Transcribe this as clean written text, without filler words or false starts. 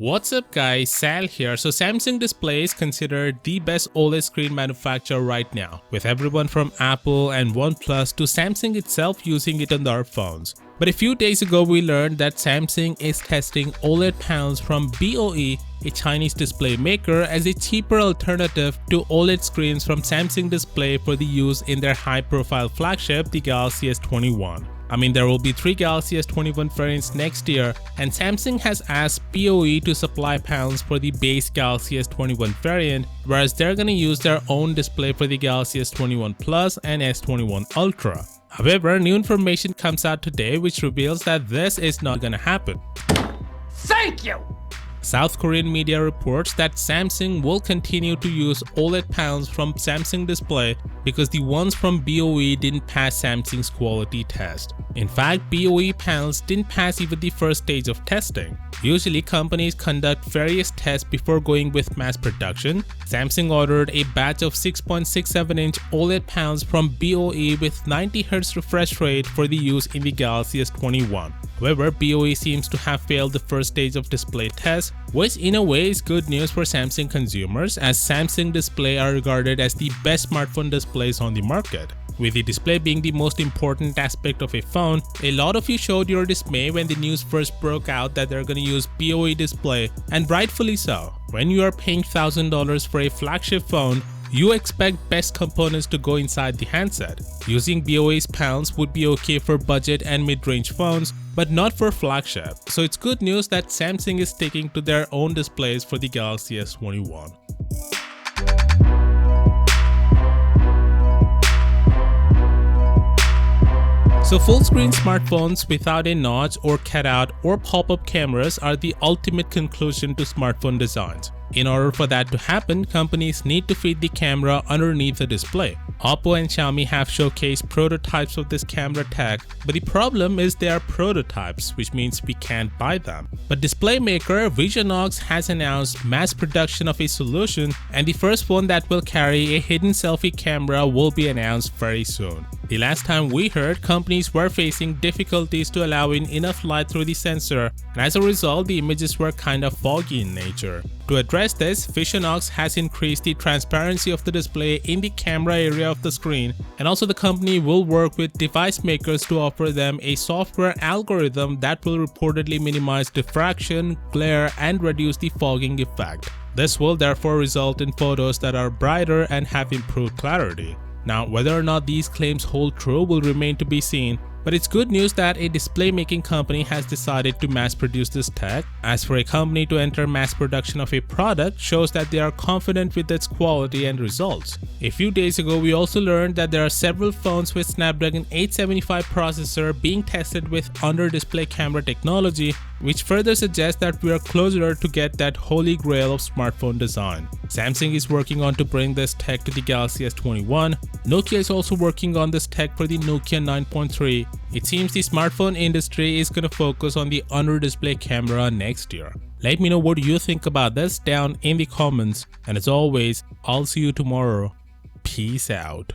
What's up guys, Sal here. So Samsung Display is considered the best OLED screen manufacturer right now, with everyone from Apple and OnePlus to Samsung itself using it on their phones. But a few days ago we learned that Samsung is testing OLED panels from BOE, a Chinese display maker, as a cheaper alternative to OLED screens from Samsung Display for the use in their high-profile flagship, the Galaxy S21. I mean, there will be 3 Galaxy S21 variants next year, and Samsung has asked BOE to supply panels for the base Galaxy S21 variant, whereas they're gonna use their own display for the Galaxy S21 Plus and S21 Ultra. However, new information comes out today which reveals that this is not gonna happen. Thank you! South Korean media reports that Samsung will continue to use OLED panels from Samsung Display because the ones from BOE didn't pass Samsung's quality test. In fact, BOE panels didn't pass even the first stage of testing. Usually, companies conduct various tests before going with mass production. Samsung ordered a batch of 6.67-inch OLED panels from BOE with 90Hz refresh rate for the use in the Galaxy S21. However, BOE seems to have failed the first stage of display test, which in a way is good news for Samsung consumers, as Samsung Display are regarded as the best smartphone displays on the market. With the display being the most important aspect of a phone, a lot of you showed your dismay when the news first broke out that they're gonna use BOE display, and rightfully so. When you are paying $1,000 for a flagship phone, you expect best components to go inside the handset. Using BOE's panels would be okay for budget and mid-range phones, but not for flagship. So it's good news that Samsung is sticking to their own displays for the Galaxy S21. So full-screen smartphones without a notch or cutout or pop-up cameras are the ultimate conclusion to smartphone designs. In order for that to happen, companies need to feed the camera underneath the display. Oppo and Xiaomi have showcased prototypes of this camera tech, but the problem is they are prototypes, which means we can't buy them. But display maker Visionox has announced mass production of a solution, and the first one that will carry a hidden selfie camera will be announced very soon. The last time we heard, companies were facing difficulties to allow in enough light through the sensor, and as a result, the images were kind of foggy in nature. To address this, Visionox has increased the transparency of the display in the camera area of the screen, and also the company will work with device makers to offer them a software algorithm that will reportedly minimize diffraction, glare, and reduce the fogging effect. This will therefore result in photos that are brighter and have improved clarity. Now, whether or not these claims hold true will remain to be seen, but it's good news that a display making company has decided to mass produce this tech. As for a company to enter mass production of a product shows that they are confident with its quality and results. A few days ago, we also learned that there are several phones with Snapdragon 875 processor being tested with under-display camera technology, which further suggests that we are closer to get that holy grail of smartphone design. Samsung is working on to bring this tech to the Galaxy S21. Nokia is also working on this tech for the Nokia 9.3. It seems the smartphone industry is going to focus on the under-display camera next year. Let me know what you think about this down in the comments, and as always, I'll see you tomorrow. Peace out.